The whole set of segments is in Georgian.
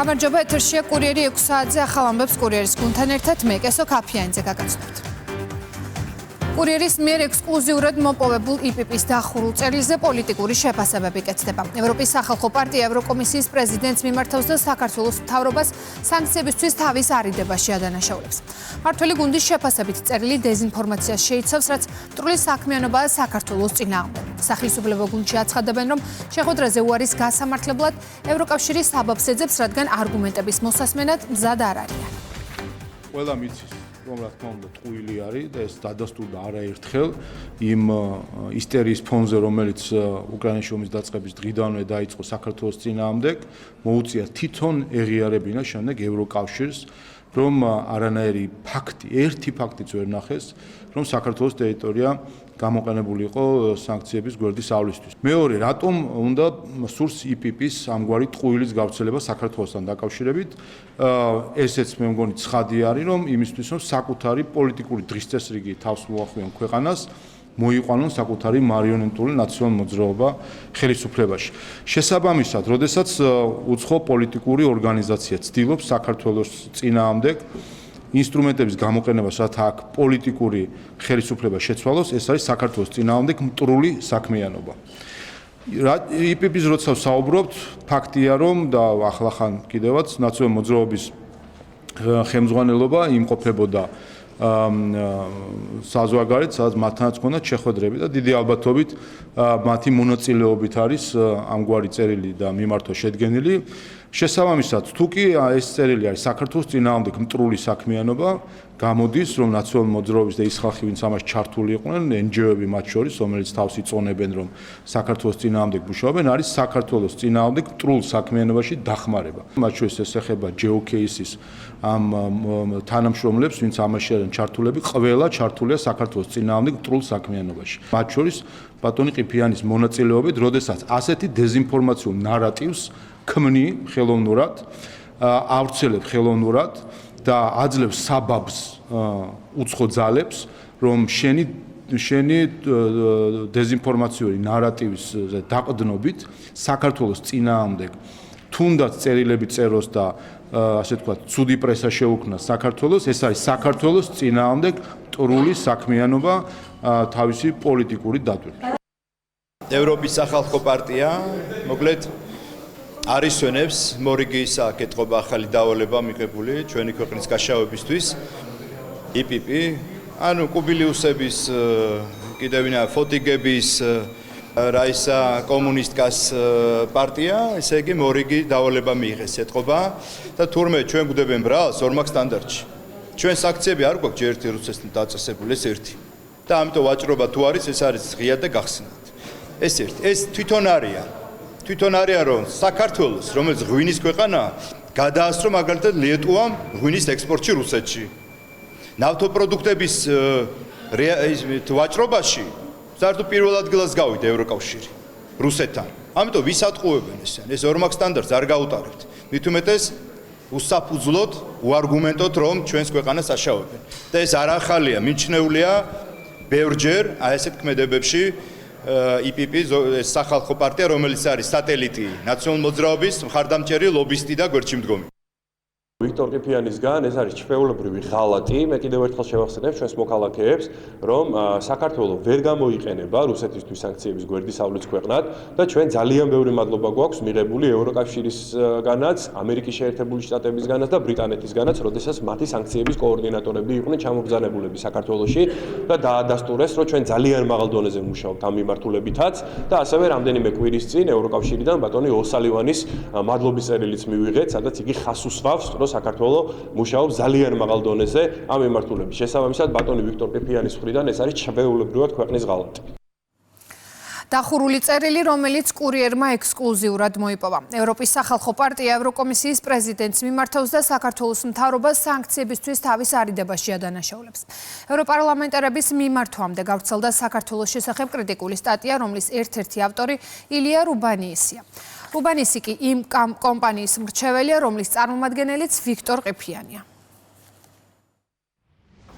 გამარჯობა, ეთერშია კურიერი 6 საათზე ახალ ამბებს კურიერის გუნდთან ერთად მე კესო ქაფიანიძე გაგაცნობთ. კურიერის მიერ ექსკლუზიურად მოპოვებულ იპიპის დახურულ წერილზე პოლიტიკური შეფასებები კეთდება. ევროპის სახალხო პარტია ევროკომისიის პრეზიდენტს მიმართავს და საქართველოს მთავრობას სანქციებისთვის თავის არიდებაში ადანაშაულებს. მმართველი გუნდის შეფასებით წერილი დეზინფორმაციას შეიცავს, რაც მტრული საქმიანობაა საქართველოს წინააღმდეგ. სახელმწიფო გუნდში აცხადებენ, რომ შეხვედრაზე უარის გასამართლებლად ევროკავშირი საბაბს ეძებს, რადგან არგუმენტების მოსასმენად მზად არ არიან. ყველა მიცის რომ რა თქმა უნდა ტყუილი არის და ეს დადასტურდა არაერთხელ იმ ისტერიის ფონზე, რომელიც უკრაინის ომის დაწყების დღიდანვე დაიწყო საქართველოს წინააღმდეგ, მოუწია თვითონ ეღიარებინა შემდეგ ევროკავშირს, რომ არანაირი ფაქტი, ერთი ფაქტიც ვერ ნახეს, რომ საქართველოს ტერიტორია გამოყენებული იყო სანქციების გვერდისავლისთვის. მეორე, რატომ უნდა სურს იპიპის ამგვარი ტყუილის გავრცელება საქართველოსთან დაკავშირებით? ესეც მე მგონი ცხადი არის, რომ იმისთვის, რომ საკუთარი პოლიტიკური დღისწესრიგი თავს მოახვიონ ქვეყანას, მოიყვანონ საკუთარი მარიონეტული ნაციონალური მოძრაობა ხელისუფლებაში. შესაბამისად, როდესაც უცხო პოლიტიკური ორგანიზაცია ცდილობს საქართველოს წინააღმდეგ ინსტრუმენტების გამოყენებას, რათა აქ პოლიტიკური ხელისუფლება შეცვალოს, ეს არის საქართველოს წინააღმდეგ მტრული საქმიანობა. იპიპის როცა საუბრობთ, ფაქტია, რომ და ახლახან კიდევაც ნაციონალური მოძრაობის ხელმძღვანელობა იმყოფებოდა საზღვარგარეთ, სადაც მათთანაც ჰქონდათ შეხვედრები და დიდი ალბათობით მათი მონაწილეობით არის ამგვარი წერილი და მიმართვა შედგენილი. შესაბამისად, თუ კი ეს წერილი არის საქართველოს წინააღმდეგ მტრული საქმიანობა, გამოდის, რომ ნაციონალური მოძრაობის და ის ხალხი, ვინც ამას ჩართული იყვნენ, NGO-ები მათ შორის, რომელიც თავს იწონებენ, რომ საქართველოს წინააღმდეგ მუშაობენ, არის საქართველოს წინააღმდეგ მტრულ საქმიანობაში დახმარება. მათ შორის ეს ეხება GeoCases ამ თანამშრომლებს, ვინც ამაში არიან ჩართულები, ყველა ჩართულია საქართველოს წინააღმდეგ მტრულ საქმიანობაში. მათ შორის ბატონი ყიფიანის მონაწილეობით, როდესაც ასეთი დეზინფორმაციულ ნარატივს ქმნი ხელოვნურად, ავრცელებ ხელოვნურად და აძლევს საბაბს უცხო ძალებს, რომ შენი დეზინფორმაციული ნარატივის დაყდნობით საქართველოს წინააღმდეგ თუნდაც წერილები წეროს და ასე თქვა, ცუდი პრესა შეუქმნას საქართველოს, ეს არის საქართველოს წინააღმდეგ მტრული საქმიანობა თავისი პოლიტიკური დატვირთვა. ევროპის სახალხო პარტია, მოკლედ არისვენებს მორიგის აკეთობა ახალი დავალება მიღებული ჩვენი ქვეყნის გაშავებისთვის იპიპ, ანუ კუბილიუსების კიდევინა ფოტიგების რაისა კომუნისტკას პარტია, ესე იგი მორიგი დავალება მიიღეს ეთყობა და თურმე ჩვენ გვდებენ ბრალს ორმაგ სტანდარტში. ჩვენ სანქციები არ გვაქვს ერთი რუსეთთან დაწესებული, ეს ერთი. და ამიტომ ვაჭრობა თუ არის, ეს არის ღია და გახსნათ. ეს ერთი. ეს თვითონ არიან, რომ საქართველოს, რომელიც ღვინის ქვეყანაა, გადაასწრო მაგალითად ლიეტუვამ ღვინის ექსპორტში რუსეთში. ნავთობპროდუქტების ვაჭრობაში საერთოდ პირველ ადგილას გავიდა ევროკავშირი რუსეთთან. ამიტომ ვის ატყუებენ ესენ? ეს ორმაგ სტანდარტს არ გაუტარებთ. მით უმეტეს უსაფუძვლოდ, უარგუმენტოდ, რომ ჩვენს ქვეყანას აშავებენ. და ეს არ ახალია, მიჩნეულია ბევრჯერ აი ესეთ ქმედებებში იპიპ სახალხო პარტია, რომელიც არის სატელიტი ნაციონალური მოძრაობის მხარდამჭერი ლობისტი და გვერდჩიმდგომი. ვიქტორ ყიფიანისგან ეს არის ჩვეულებრივი ღალატი. მე კიდევ ერთხელ შევახსენებ ჩვენს მოქალაქეებს, რომ საქართველოს ვერ გამოიყენება რუსეთისთვის სანქციების გვერდისავლით ქვეყნად და ჩვენ ძალიან ბევრი მადლობა გვაქვს მიღებული ევროკავშირისგანაც, ამერიკის შეერთებული შტატებისგანაც და ბრიტანეთისგანაც, როდესაც მათი სანქციების კოორდინატორები იყვნენ ჩამოგზავნებულები საქართველოში და დაადასტურეს, რომ ჩვენ ძალიან მაღალ დონეზე ვმუშაობთ ამ მიმართულებითაც და ასევე რამდენიმე კვირის წინ ევროკავშირიდან ბატონი ოსალივანის მადლობის წერილიც მივიღეთ, სადაც იგი ხას უსვავს, რომ საქართველოს მუშაობს ძალიან მაღალ დონეზე ამ მიმართულებით. შესაბამისად, ბატონი ვიქტორ ყიფიანის მხრიდან ეს არის ჩვეულებრივად ქვეყნის ღალატი. დახურული წერილი, რომელიც კურიერმა ექსკლუზიურად მოიპოვა. ევროპის სახალხო პარტია ევროკომისიის პრეზიდენტს მიმართავს და საქართველოს მთავრობას სანქციებისთვის თავის არიდებაში ადანაშაულებს. ევროპარლამენტარების მიმართვამდე გავრცელდა საქართველოს შესახებ კრიტიკული სტატია, რომლის ერთ-ერთი ავტორი ილია რუბანიესია. რუბანისი კი იმ კომპანიის მრჩეველია, რომლის წარმომადგენელიც ვიქტორ ყიფიანია.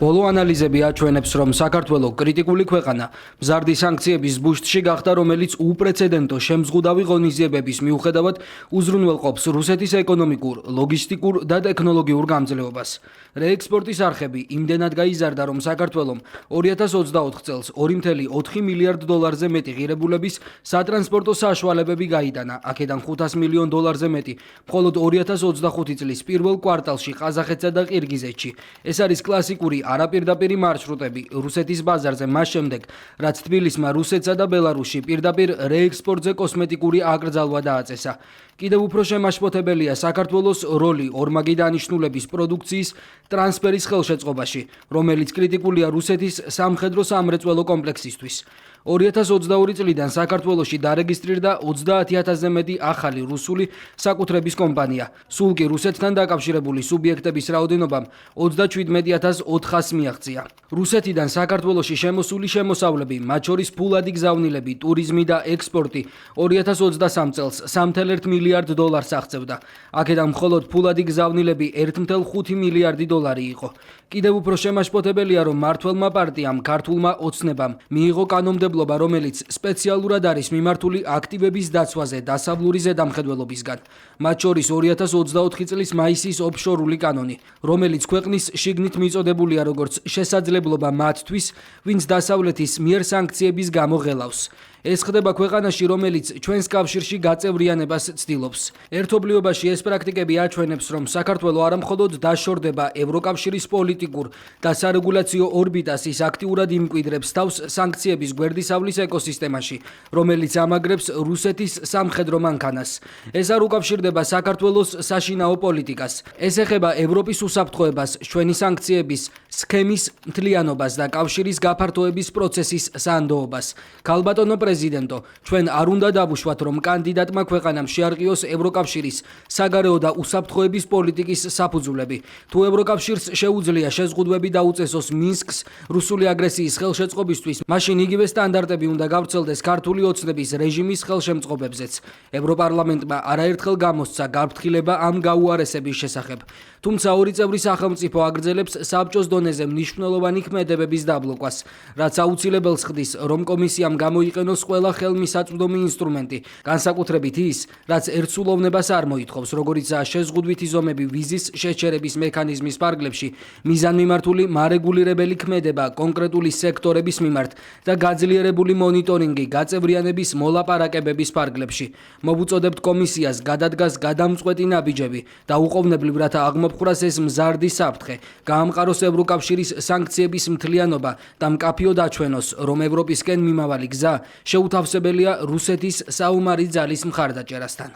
ბოლო ანალიზები აჩვენებს, რომ საქართველო კრიტიკული ქვეყანა მზარდი სანქციების ბუშტში გახდა, რომელიც უპრეცედენტო შემზღუდავი ღონისძიებების მიუხედავად უზრუნველყოფს რუსეთის ეკონომიკურ, ლოგისტიკურ და ტექნოლოგიურ გამძლეობას. რეექსპორტის არხები იმდენად გაიზარდა, რომ საქართველომ 2024 წელს 2.4 მილიარდ დოლარზე მეტი ღირებულების სატრანსპორტო საშუალებები გაიტანა, აქედან $500 მილიონ მეტი მხოლოდ 2025 წლის პირველ კვარტალში ყაზახეთსა და ყირგიზეთში. ეს არის კლასიკური არაპირდაპირი მარშრუტები რუსეთის ბაზარზე მას შემდეგ, რაც თბილისმა რუსეთსა და ბელარუსში პირდაპირ რეექსპორტზე კოსმეტიკური აკრძალვა დააწესა. კიდევ უფრო შემაშფოთებელია საქართველოს როლი ორმაგი დანიშნულების პროდუქციის ტრანსფერის ხელშეწყობაში, რომელიც კრიტიკულია რუსეთის სამხედრო-სამრეწველო კომპლექსისთვის. 2022 წლიდან საქართველოში დარეგისტრირდა 30,000-ზე მეტი ახალი რუსული საკუთრების კომპანია. სულ კი რუსეთთან დაკავშირებული სუბიექტების რაოდენობამ 37,400 მიაღწია. რუსეთიდან საქართველოში შემოსული შემოსავლები, მათ შორის ფულადი გზავნილები, ტურიზმი და ექსპორტი 2023 წელს $3.1 მილიარდ აღწევდა. აქედან მხოლოდ ფულადი გზავნილები $1.5 მილიარდი იყო. კიდევ უფრო შემაშფოთებელია, რომ მმართველმა პარტიამ, ქართულმა ოცნებამ მიიღო კანონმდებლობა, რომელიც სპეციალურად არის მიმართული აქტივების დაცვაზე დასავლური ზედამხედველობისგან. მათ შორის 2024 წლის მაისის ოფშორული კანონი, რომელიც ქვეყნის შიგნით მიწოდებულია როგორც შესაძლებლობა მათთვის, ვინც დასავლეთის მიერ სანქციების გამო ღელავს. ეს ხდება ქვეყანაში, რომელიც ჩვენს კავშირში გაწევრიანებას ცდილობს. ერთობლიობაში ეს პრაქტიკები აჩვენებს, რომ საქართველო არა მხოლოდ დაშორდება ევროკავშირის პოლიტიკურ და სარეგულაციო ორბიტას, ის აქტიურად იმკვიდრებს თავს სანქციების გვერდისავლის ეკოსისტემაში, რომელიც ამაგრებს რუსეთის სამხედრო მანქანას. ეს არ უკავშირდება საქართველოს საშინაო პოლიტიკას. ეს ეხება ევროპის უსაფრთხოებას, ჩვენი სანქციების სქემის მთლიანობას და კავშირის გაფართოების პროცესის სანდოობას. ქალბატონო პრეზიდენტო, ჩვენ არ უნდა დავუშვათ, რომ კანდიდატმა ქვეყანამ შეარყიოს ევროკავშირის საგარეო და უსაფრთხოების პოლიტიკის საფუძვლები. თუ ევროკავშირს შეუძლია შეზღუდვები დაუწესოს მინსკს რუსული აგრესიის ხელშეწყობისთვის, მაშინ იგივე სტანდარტები უნდა გავრცელდეს ქართული ოცნების რეჟიმის ხელშემწყობებზეც. ევროპარლამენტმა არაერთხელ გამოსცა გაფრთხილება ამ გაუარესების შესახებ. თუმცა ორი წევრი სახელმწიფო აგრძელებს საბჭოს დონეზე მნიშვნელოვანი ქმედებების დაბლოკვას, რაც აუცილებელს ხდის, რომ კომისიამ გამოიყენოს ყველა ხელმისაწვდომი ინსტრუმენტი, განსაკუთრებით ის, რაც ერთსულოვნებას არ მოითხოვს, როგორიცაა შეზღუდვითი ზომები ვიზის შეჩერების მექანიზმის ფარგლებში, მიზანმიმართული მარეგულირებელი ქმედება კონკრეტული სექტორების მიმართ და გაძლიერებული მონიტორინგი გაწევრიანების მოლაპარაკებების ფარგლებში. მოვუწოდებთ კომისიას გადადგას გადამწყვეტი ნაბიჯები და უყოვნებლივ, რათა აღმოფხვრას ეს მზარდი საფრთხე, გაამყაროს ევროკავშირის სანქციების მთლიანობა და მკაფიოდ აჩვენოს, რომ ევროპისკენ მიმავალი გზა შეუთავსებელია რუსეთის საომარი ძალის მხარდაჭერასთან.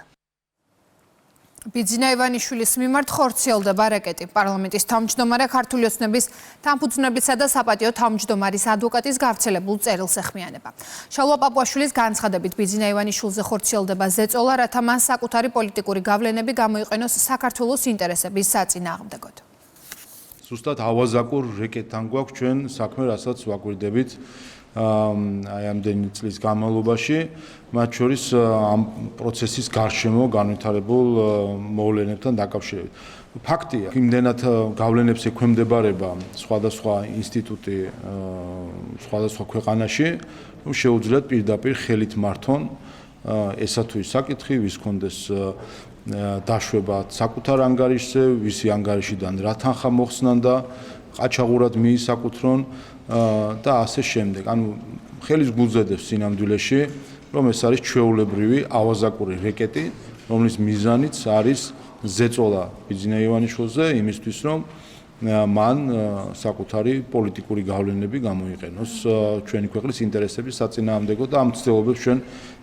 ბიძინა ივანიშვილის მიმართ ხორციელდება რეკეტი. პარლამენტის თავმჯდომარე ქართული ოცნების თანფუძვნებისა და საპატიო თავმჯდომარის ადვოკატის გავრცელებულ წერილს ეხმიანება. შალვა პაპუაშვილის განცხადებით, ბიძინა ივანიშვილზე ხორციელდება ზეწოლა, რათა მან საკუთარი პოლიტიკური გავლენები გამოიყენოს საქართველოს ინტერესების საწინააღმდეგოდ. ზუსტად ავაზაკურ რეკეტთან გვაქვს ჩვენ საქმე, რასაც ვაკვირდებით აი ამდენი წლის განმავლობაში, მათ შორის ამ პროცესის გარშემო განვითარებულ მოვლენებთან დაკავშირებით. ფაქტია, იმდენად გავლენებს ექვემდებარება სხვადასხვა ინსტიტუტი სხვადასხვა ქვეყანაში, რომ შეუძლიათ პირდაპირ ხელით მართონ ესა თუ ის საკითხი, ვის კონდეს დაშვება საკუთარ ანგარიშზე, ვისი ანგარიშიდან რა თანხა მოხსნან და ყაჩაღურად მიისაკუთრონ და ასე შემდეგ. ანუ ხელის გულზედებს სინამდვილეში, რომ ეს არის ჩვეულებრივი ავაზაკური რეკეტი, რომლის მიზანიც არის ზეწოლა ბიძინა ივანიშვილზე იმისთვის, რომ მან საკუთარი პოლიტიკური გავლენები გამოიყენოს ჩვენი ქვეყნის ინტერესების საწინააღმდეგოდ და ამ ცდილობებს ჩვენ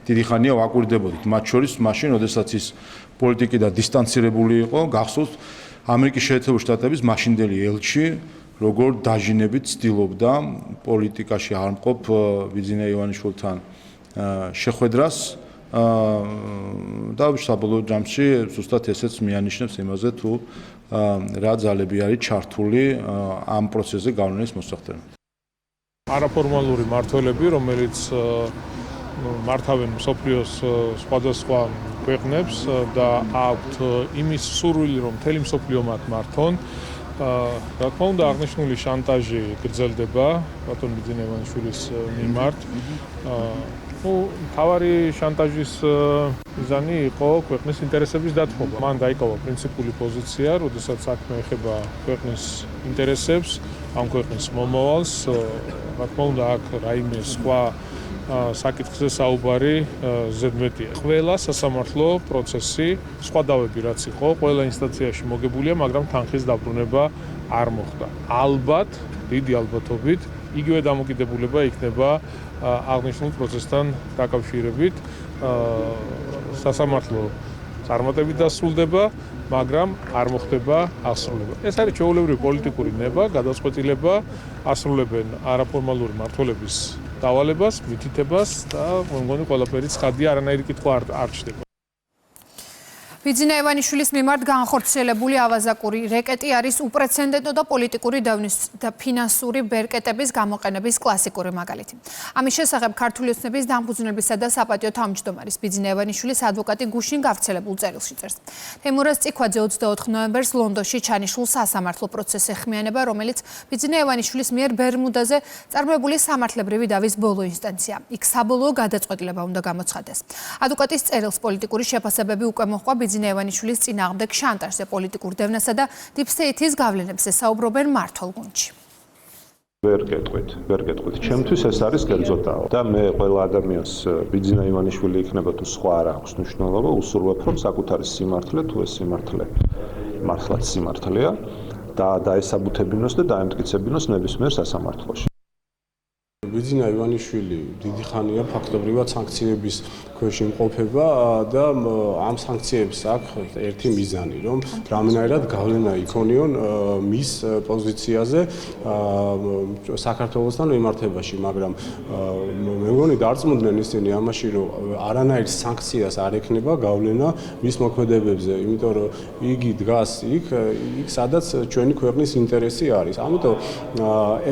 დიდი ხანია ვაკვირდებოდით. მათ შორის მაშინ, როდესაც ის პოლიტიკიდან დისტანცირებული იყო, გახსოვთ ამერიკის შეერთებული შტატების მაშინდელი ელჩი როგორ დაჟინებით ცდილობდა პოლიტიკაში არ მყოფ ბიძინა ივანიშვილთან შეხვედრას და საბოლოო ჯამში ზუსტად ესეც მიანიშნებს იმაზე თუ რა ძალები არის ჩართული ამ პროცესზე გავლენის მოსახდენად. არაფორმალური მმართველები, რომელიც მართავენ მსოფლიოს სხვადასხვა ქვეყნებს და აქვთ იმის სურვილი, რომ მთელი მსოფლიო მათ მართონ რა თქმა უნდა, აღნიშნული შანტაჟი გრძელდება ბატონ ბიძინევანიშვილის მიმართ. თავარი შანტაჟის მიზანი იყო ქვეყნის ინტერესების დათმობა. მან დაიკავა პრინციპული პოზიცია, როდესაც საქმე ეხება ქვეყნის ინტერესებს, ამ ქვეყნის მომავალს. რა თქმა უნდა, აქ რაიმე სხვა საკითხზე საუბარი ზედმეტია. ყველა სასამართლო პროცესი, სხვა დავები რაც იყო, ყველა ინსტანციაში მოგებულია, მაგრამ თანხის დაბრუნება არ მოხდა. ალბათ, დიდი ალბათობით, იგივე დამოკიდებულება იქნება აღნიშნულ პროცესთან დაკავშირებით. სასამართლო წარმატებით დასრულდება, მაგრამ არ მოხდება ასრულება. ეს არის ჩვეულებრივი პოლიტიკური ნება, გადაწყვეტილება, ასრულებენ არაფორმალური მმართველების დავალებას, მითითებას და მგონი ყველაფერი ცხადია, არანაირი კითხვა არ ჩნდება. ბიძინევანიშვილის მიმართ განხორციელებული ავაზაკური რეკეტი არის უპრეცედენტო და პოლიტიკური დევნის და ფინანსური ბერკეტების გამოყენების კლასიკური მაგალითი. ამის შესახებ ქართული ოცნების დამფუძნებელისა და საპატიო თავმჯდომარის ბიძინევანიშვილის ადვოკატი გუშინ გავრცელებულ წერილში წერს. თემურაზ წიქვაძე 24 ნოემბერს ლონდონში ჩანიშნულ სასამართლო პროცესს ეხმიანება, რომელიც ბიძინევანიშვილის მიერ ბერმუდაზე წარმოებული სამართლებრივი დავის ბოლო ინსტანცია. იქ საბოლოო გადაწყვეტილება უნდა გამოცხადდეს. ადვოკატის წერილს პოლიტიკური შეფასებები უკვე მოჰყვა ბიძინევანიშვილის წინააღმდეგ შანტაჟზე, პოლიტიკურ დევნასა და დიპსტეითის გავლენებზე საუბრობენ მმართველ გუნდში. ვერ გეტყვით. ჩემთვის ეს არის კერძოდაო და მე ყველა ადამიანს ბიძინევანიშვილი იქნება თუ სხვა არ აქვს მნიშვნელობა, უსურვებ რომ საკუთარი სიმართლე თუ ეს სიმართლე მართლაც სიმართლეა და დაესაბუთებინოს და დაემტკიცებინოს ნებისმიერ სასამართლოში. ბიძინევანიშვილი დიდი ხანია ფაქტობრივად სანქციების ქვეშ იმყოფება და ამ სანქციებს აქვს ერთი მიზანი, რომ რამდენადაც გავლენა იქონიონ მის პოზიციაზე საქართველოსთან მიმართებაში, მაგრამ მე მგონი დარწმუნდნენ ისინი ამაში, რომ არანაირ სანქციას არ ექნება გავლენა მის მოქმედებებზე, იმიტომ რომ იგი დგას იქ, სადაც ჩვენი ქვეყნის ინტერესი არის. ამიტომ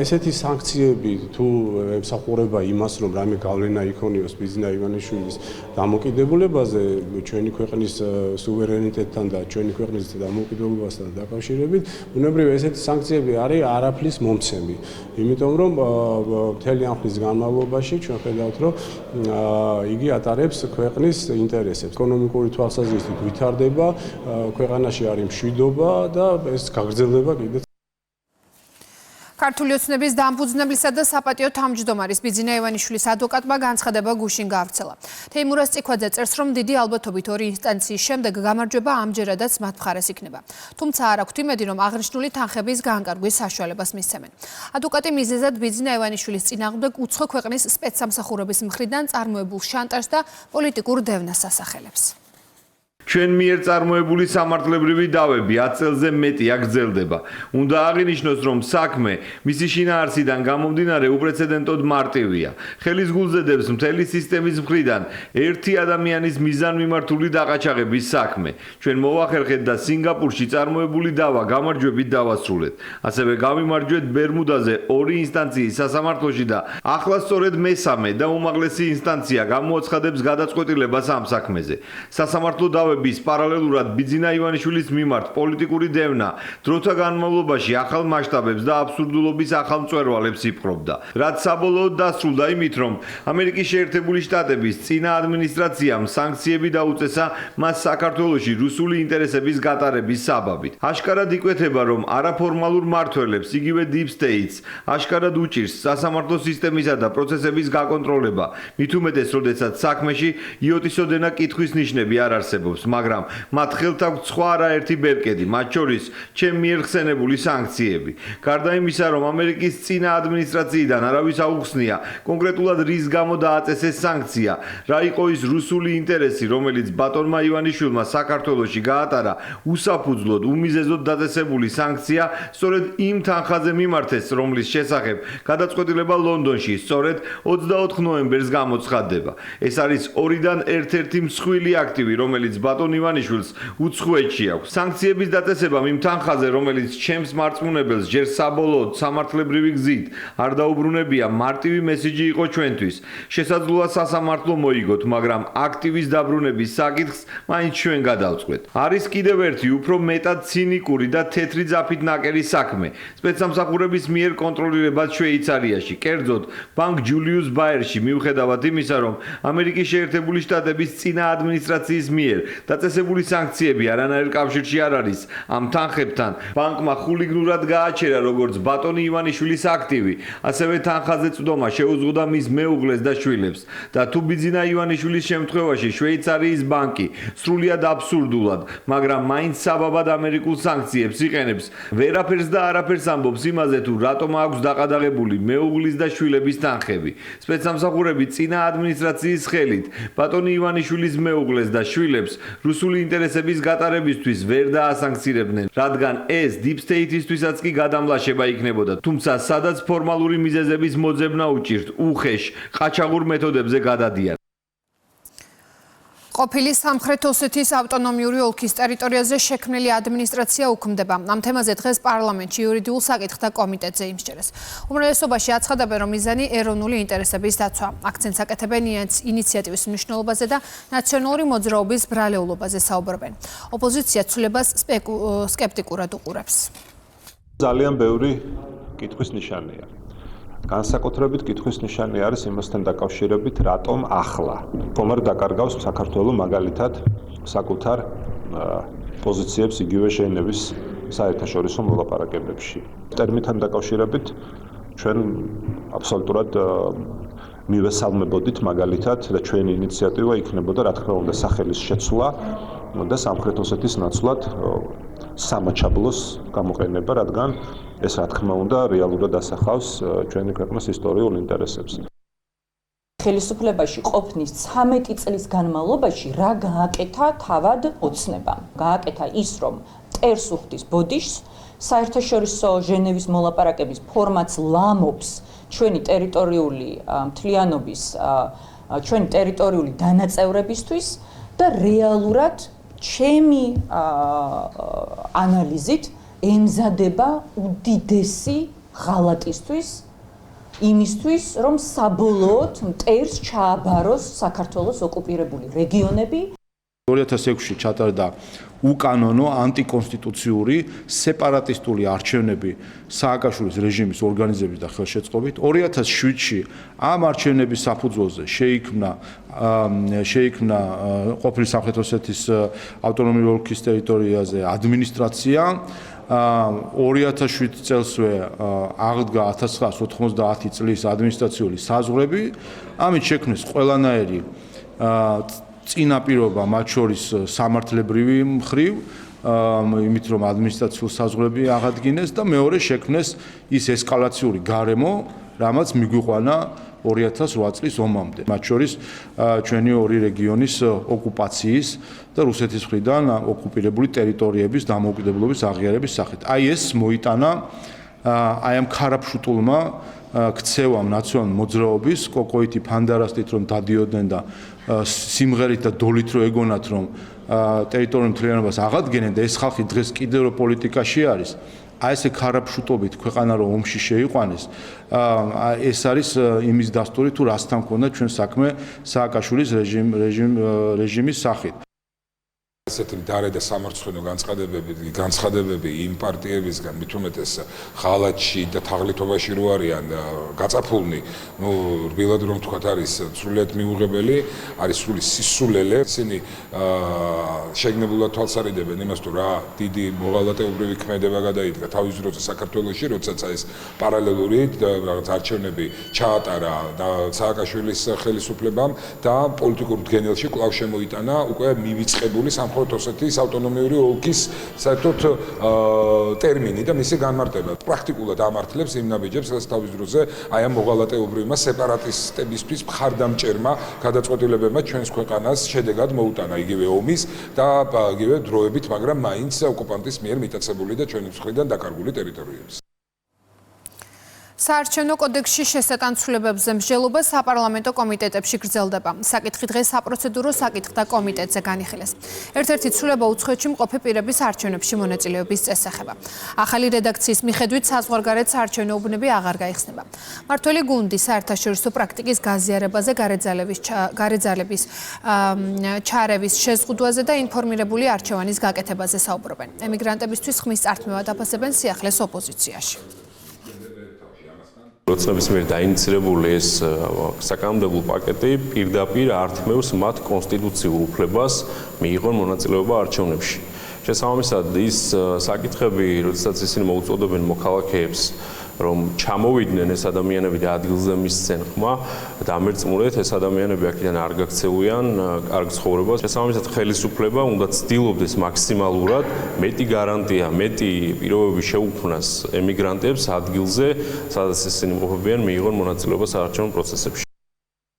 ესეთი სანქციები თუ ემსახურება იმას, რომ რამე გავლენა იქონიოს ბიძინევანიშვილის დამოკიდებულებაზე, ჩვენი ქვეყნის სუვერენიტეტთან და ჩვენი ქვეყნის დამოკიდებულებასთან დაკავშირებით, უნებრივ ესეთი სანქციები არის არაფრის მომცემი. იმიტომ რომ მთელი ამ ხნის განმავლობაში ჩვენ ხედავთ, რომ იგი ატარებს ქვეყნის ინტერესებს. ეკონომიკური თვალსაზრისით ვითარდება, ქვეყანაში არის მშვიდობა და ეს გაგრძელდება კიდევ. ქართული ოცნების დამფუძნებლისა და საპატიო თავმჯდომარის ბიძინევანიშვილის ადვოკატმა განცხადება გუშინ გავრცელა. თემურაზ წიქვაძე წერს, რომ დიდი ალბათობით ორი ინსტანციის შემდეგ გამარჯვება ამჯერადაც მათ მხარეს იქნება. თუმცა არ აქვთ იმედი, რომ აღნიშნული თანხების განკარგვის საშუალებას მისცემენ. ადვოკატი მიზეზად ბიძინევანიშვილის წინააღმდეგ უცხო ქვეყნის სპეცსამსახურების მხრიდან წარმოებულ შანტაჟს და პოლიტიკურ დევნას ასახელებს. ჩვენ მიერ წარმოებული სამართლებრივი დავები 10 წელზე მეტი აგრძელდება. უნდა აღინიშნოს, რომ საქმე მისი შინაარსიდან გამომდინარე უპრეცედენტოდ მარტივია. ხელის გულზედებს მთელი სისტემის მხრიდან ერთი ადამიანის მიზანმიმართული დაყაჩაღების საქმე. ჩვენ მოვახერხეთ და სინგაპურში წარმოებული დავა გამარჯვებით დავასრულეთ. ასევე გავიმარჯვეთ ბერმუდაზე ორი ინსტანციის სასამართლოში და ახლა სწორედ მესამე და უმაღლესი ინსტანცია გამოაცხადებს გადაწყვეტილებას ამ საქმეზე. სასამართლო დავების პარალელურად ბიძინევანიშვილის მიმართ პოლიტიკური დევნა დროთა განმავლობაში ახალ მასშტაბებს და აბსურდულობის ახალ მწვერვალებს იპყრობდა. რაც საბოლოოდ დასრულდა იმით, რომ ამერიკის შეერთებული შტატების წინა ადმინისტრაციამ სანქციები დაუწესა მას საქართველოში რუსული ინტერესების გატარების საბაბით. აშკარად იკვეთება, რომ არაფორმალურ მმართველებს, იგივე deep states, აშკარად უჭირს სასამართლო სისტემისა და პროცესების გაკონტროლება, მით უმეტეს, როდესაც საქმეში იოტისოდენა კითხვის ნიშნები არ არსებობს, მაგრამ მათ ხელთ აქვთ სხვა არაერთი ბერკეტი, მათ შორის ჩემ მიერ ხსენებული სანქციები. გარდა იმისა, რომ ამერიკის წინა ადმინისტრაციიდან არავის აუხსნია კონკრეტულად რის გამო დააწესეს სანქცია, რა იყო ის რუსული ინტერესი, რომელიც ბატონმა ივანიშვილმა საქართველოში გაატარა, უსაფუძვლოდ, უმიზეზოდ დაწესებული სანქცია სწორედ იმ თანხაზე მიმართეს, რომლის შესახებ გადაწყვეტილება ლონდონში სწორედ 24 ნოემბერს გამოცხადდება. ეს არის ორიდან ერთ-ერთი მსხვილი აქტივი, რომელიც ბატონ ივანიშვილს უცხოეთში აქვს. სანქციების დაწესებამ იმ თანხაზე, რომელიც ჩემს მარწმუნებელს ჯერ საბოლოოდ სამართლებრივი გზით არ დაუბრუნებია, მარტივი მესიჯი იყო ჩვენთვის. შესაძლოა სასამართლო მოიგოთ, მაგრამ აქტივის დაბრუნების საკითხს მაინც ჩვენ გადავწყვეტ. არის კიდევ ერთი უფრო მეტად ცინიკური და თეთრი ძაფით ნაკერი საქმე. სპეცსამსახურების მიერ კონტროლირებად შვეიცარიაში, კერძოდ ბანკ ჯულიუს ბაიერში, მიუხედავად იმისა, რომ ამერიკის შეერთებული შტატების წინა ადმინისტრაციის მიერ დაწესებული სანქციები არანაირ კავშირში არ არის ამ თანხებთან, ბანკმა ხულიგნურად გააჩერა როგორც ბატონი ივანიშვილის აქტივი, ასევე თანხაზე წვდომა შეუზღუდა მის მეუღლეს და შვილებს. და თუ ბიძინა ივანიშვილის შემთხვევაში შვეიცარიის ბანკი სრულიად აბსურდულად, მაგრამ მაინც საბაბად ამერიკულ სანქციებს იყენებს, ვერაფერს და არაფერს ამბობს იმაზე, თუ რატომ აქვს დაყადაღებული მეუღლის და შვილების თანხები. სპეცსამსახურები წინა ადმინისტრაციის ხელით ბატონი ივანიშვილის მეუღლეს და შვილებს რუსული ინტერესების გატარებისთვის ვერ დაასანქცირებდნენ, რადგან ეს Deep State-ისთვისაც კი გადამლაშება იქნებოდა, თუმცა სადაც ფორმალური მიზეზების მოძებნა უჭირთ, უხეშ, ყაჩაღურ მეთოდებზე გადადიან. ყოფილი სამხრეთ ოსეთის ავტონომიური ოლქის ტერიტორიაზე შექმნილი ადმინისტრაცია უქმდება. ამ თემაზე დღეს პარლამენტში იურიდიულ საკითხთა კომიტეტზე იმსჯერეს. უმრავლესობაში აცხადებენ, რომ მიზანი ეროვნული ინტერესების დაცვა. აქცენტს აკეთებენ ინიციატივის მნიშვნელობაზე და ნაციონალური მოძრაობის ბრალეულობაზე საუბრობენ. ოპოზიცია ცვლილებას სკეპტიკურად უყურებს. ძალიან ბევრი კითხვის ნიშანია. განსაკუთრებით კითხვის ნიშანი არის იმასთან დაკავშირებით, რატომ ახლა ხომარ დაკარგავს საქართველოს მაგალითად საკუთარ პოზიციებს იგივე შეინების საერთაშორისო მოლაპარაკებებში. ტერმინთან დაკავშირებით ჩვენ აბსოლუტურად მივესალმებოდით მაგალითად და ჩვენი ინიციატივა იქნებოდა, რა თქმა უნდა, სახელის შეცვლა და სამხრეთ ოსეთის ნაცვლად სამაჩაბლოს გამოყენება, რადგან ეს რა თქმა უნდა რეალურად ასახავს ჩვენი ქვეყნის ისტორიულ ინტერესებს. ხელისუფლებაში ყოფნის 13 წლის განმავლობაში რა გააკეთა თავად ოცნებამ? გააკეთა ის, რომ მტერს უხდის ბოდიშს, საერთაშორისო ჟენევის მოლაპარაკების ფორმატს ლამობს ჩვენი ტერიტორიული მთლიანობის, ჩვენი ტერიტორიული დანაწევრებისთვის და რეალურად ჩემი ანალიზით ემზადება უდიდესი ღალატისთვის იმისთვის, რომ საბოლოოდ მტერს ჩააბაროს საქართველოს ოკუპირებული რეგიონები. 2006-ში ჩატარდა უკანონო ანტიკონსტიტუციური სეპარატისტული არჩევნები სააკაშვილის რეჟიმის ორგანიზებით და ხელშეწყობით. 2007-ში ამ არჩევნების საფუძველზე შეიქმნა ყოფილი სამხრეთ ოსეთის ავტონომიური ოლქის ტერიტორიაზე ადმინისტრაცია. 2007 წელსვე აღდგა 1990 წლის ადმინისტრაციული საზღვრები. ამით შექმნეს ყველანაირი წინაპირობა, მათ შორის სამართლებრივი მხრივ, იმით რომ ადმინისტრაციულ საზღვრები აღადგინეს და მეორე შექმნეს ის ესკალაციური გარემო, რამაც მიგვიყვანა 2008 წლის ომამდე. მათ შორის ჩვენი ორი რეგიონის ოკუპაციის და რუსეთის მხრიდან ოკუპირებული ტერიტორიების დამოუკიდებლობის აღიარების სახით. აი ეს მოიტანა აი ამ ქარაფშუტულმა ქცევამ ნაციონალურ მოძრაობის კოკოითი ფანდარასტით რომ დადიოდნენ და სიმღერით და დოლით რო ეგონათ რომ ტერიტორიულ მთლიანობას აღადგენენ და ეს ხალხი დღეს კიდევ რო პოლიტიკაში არის. აი ესე ქარაფშუტობით ქვეყანა რო ომში შეიყვანეს, ეს არის იმის დასტური თუ რასთან ქონდა ჩვენ საქმე სააკაშვილის რეჟიმის სახით. ასეთი მდარე და სამარცხვინო განცხადებები იმ პარტიებისგან, მით უმეტეს ღალატში და თაღლითობაში რო არიან გაწაფულნი, ნუ რბილად რომ თქვათ არის სრულიად მიუღებელი, არის სრული სისულელე. ისინი შეგნებულად თვალსარიდებენ იმას, თუ რა დიდი მოღალატეობრივი ქმედება გადაიდგა თავის დროზე საქართველოში, როდესაც ეს პარალელური რაღაც არჩევნები ჩაატარა და სააკაშვილის ხელისუფლებამ და პოლიტიკურ მდგენელში კვლავ შემოიტანა უკვე მივიწყებული სამხრეთ ოსეთის ავტონომიური ოლქის საერთოდ ტერმინი და მისი განმარტება. პრაქტიკულად ამართლებს იმ ნაბიჯებს, რაც თავის დროზე აი ამ მოღალატეობრივმა სეპარატისტებისთვის მხარდამჭერმა გადაწყვეტილებებმა ჩვენს ქვეყანას შედეგად მოუტანა იგივე ომის და იგივე დროებით, მაგრამ მაინც ოკუპანტის მიერ მიტაცებული და ჩვენი მხრიდან დაკარგული ტერიტორიების. საარჩევნო კოდექსში შესატანცვლებებზე მსჯელობა საპარლამენტო კომიტეტებში გრძელდება. საკითხი დღეს საპროცედურო საკითხთა კომიტეტზე განიხილეს. ერთ-ერთი ცვლილება უცხოეთში მყოფი პირების არჩევნებში მონაწილეობის წესს ეხება. ახალი რედაქციის მიხედვით საზღვარგარეთ საარჩევნო უბნები აღარ გაიხსნება. მმართველი გუნდი საერთაშორისო პრაქტიკის გაზიარებაზე გარეძალების ჩარევის შეზღუდვაზე და ინფორმირებული არჩევანის გაკეთებაზე საუბრობენ. ემიგრანტებისთვის ხმის წართმევად აფასებენ სიახლეს ოპოზიციაში. როცნების მიერ დაინიცირებული ეს საკანონმდებლო პაკეტი პირდაპირ ართმევს მათ კონსტიტუციურ უფლებას მიიღონ მონაწილეობა არჩევნებში. შესაბამისად, ის საკითხები, როდესაც ისინი მოუწოდებენ მოქალაქეებს, რომ ჩამოვიდნენ ეს ადამიანები და ადგილზე მისცენ ხმა, დამერწმუნეთ ეს ადამიანები აქედან არ გაქცევიან კარგ ცხოვრებას. შესაბამისად, ხელისუფლება უნდა ცდილობდეს მაქსიმალურად მეტი გარანტია, მეტი პირობები შეუქმნას ემიგრანტებს ადგილზე, სადაც ისინი მყოფებიან მიიღონ მონაწილეობა საარჩევნო პროცესებში.